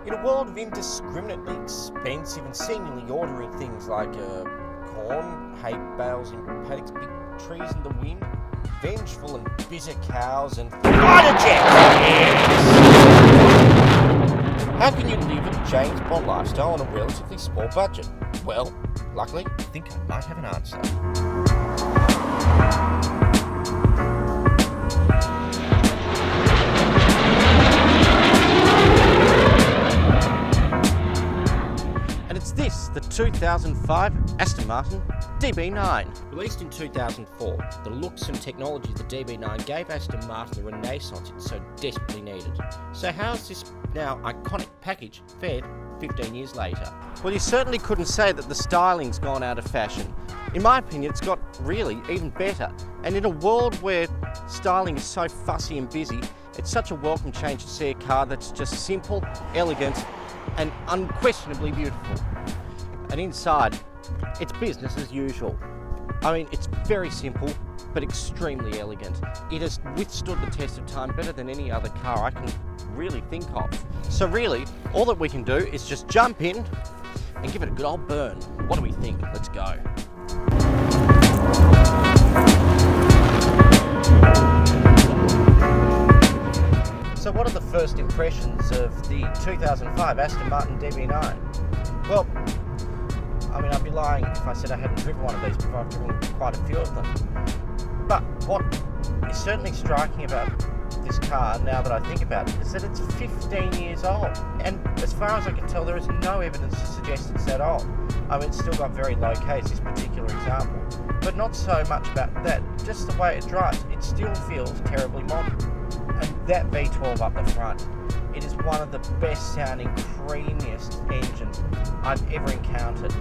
In a world of indiscriminately expensive and seemingly ordinary things like corn, hay bales in paddocks, big trees in the wind, vengeful and bitter cows, and fighter jets! How can you live a James Bond lifestyle on a relatively small budget? Well, luckily, I think I might have an answer. It's this, the 2005 Aston Martin DB9. Released in 2004, the looks and technology of the DB9 gave Aston Martin the renaissance it so desperately needed. So how's this now iconic package fared 15 years later? Well, you certainly couldn't say that the styling's gone out of fashion. In my opinion, it's got really even better. And in a world where styling is so fussy and busy, it's such a welcome change to see a car that's just simple, elegant, and unquestionably beautiful. And inside, it's business as usual. I mean, it's very simple, but extremely elegant. It has withstood the test of time better than any other car I can really think of. So really, all that we can do is just jump in and give it a good old burn. What do we think? Let's go. So what are the first impressions of the 2005 Aston Martin DB9? Well, I mean, I'd be lying if I said I hadn't driven one of these before. I've driven quite a few of them. But what is certainly striking about this car, now that I think about it, is that it's 15 years old. And as far as I can tell, there is no evidence to suggest it's that old. I mean, it's still got very low Ks, this particular example. But not so much about that, just the way it drives. It still feels terribly modern. And that V12 up the front, it is one of the best sounding, creamiest engines I've ever encountered.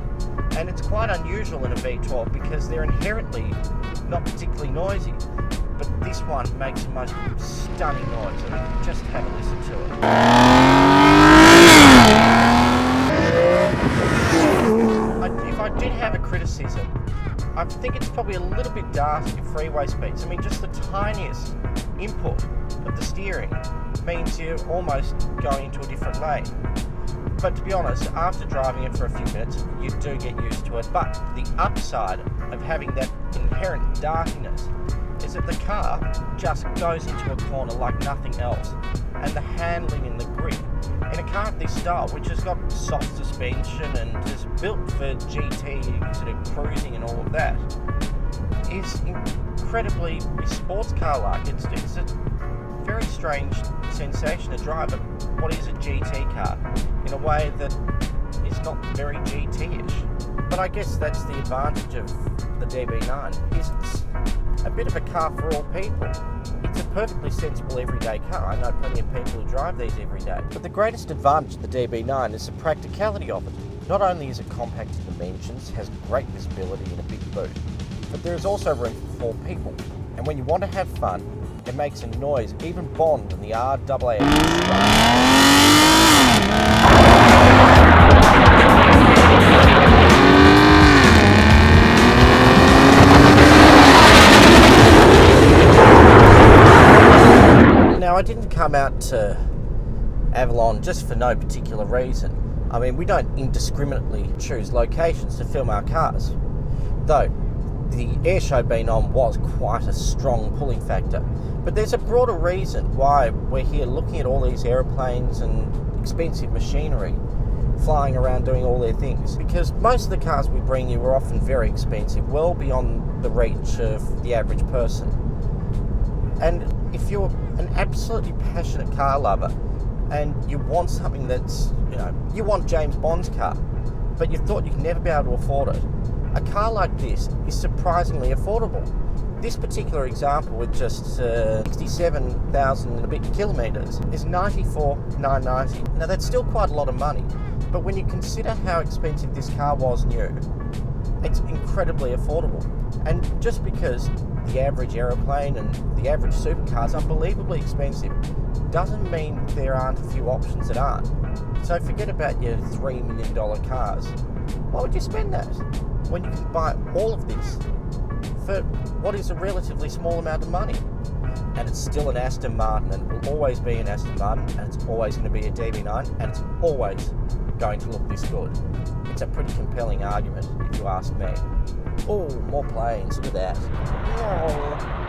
And it's quite unusual in a V12 because they're inherently not particularly noisy. But this one makes the most stunning noise, and just have a listen to it. If I did have a criticism, I think it's probably a little bit daft at freeway speeds. I mean, just the tiniest input of the steering means you're almost going into a different lane. But to be honest, after driving it for a few minutes, you do get used to it. But the upside of having that inherent darkness is that the car just goes into a corner like nothing else. And the handling and the grip in a car of this style, which has got soft suspension and is built for GT sort of cruising and all of that, is incredibly sports car-like. It's a very strange sensation to drive what is a GT car in a way that is not very GT-ish. But I guess that's the advantage of the DB9, is it's a bit of a car for all people. It's a perfectly sensible everyday car. I know plenty of people who drive these every day. But the greatest advantage of the DB9 is the practicality of it. Not only is it compact in dimensions, has great visibility and a big boot, but there is also room for 4 people. And when you want to have fun, it makes a noise even Bond than the RAAF. Now, I didn't come out to Avalon just for no particular reason. I mean, we don't indiscriminately choose locations to film our cars. Though, the airshow being on was quite a strong pulling factor. But there's a broader reason why we're here looking at all these aeroplanes and expensive machinery flying around doing all their things. Because most of the cars we bring you are often very expensive, well beyond the reach of the average person. And if you're an absolutely passionate car lover and you want something that's, you want James Bond's car, but you thought you'd never be able to afford it, a car like this is surprisingly affordable. This particular example, with just 67,000 and a bit kilometres, is $94,990. Now that's still quite a lot of money, but when you consider how expensive this car was new, it's incredibly affordable. And just because the average aeroplane and the average supercar is unbelievably expensive, doesn't mean there aren't a few options that aren't. So forget about your $3 million cars. Why would you spend that when you can buy all of this for what is a relatively small amount of money. And it's still an Aston Martin, and it will always be an Aston Martin, and it's always going to be a DB9, and it's always going to look this good. It's a pretty compelling argument, if you ask me. Oh, more planes, look at that. Oh.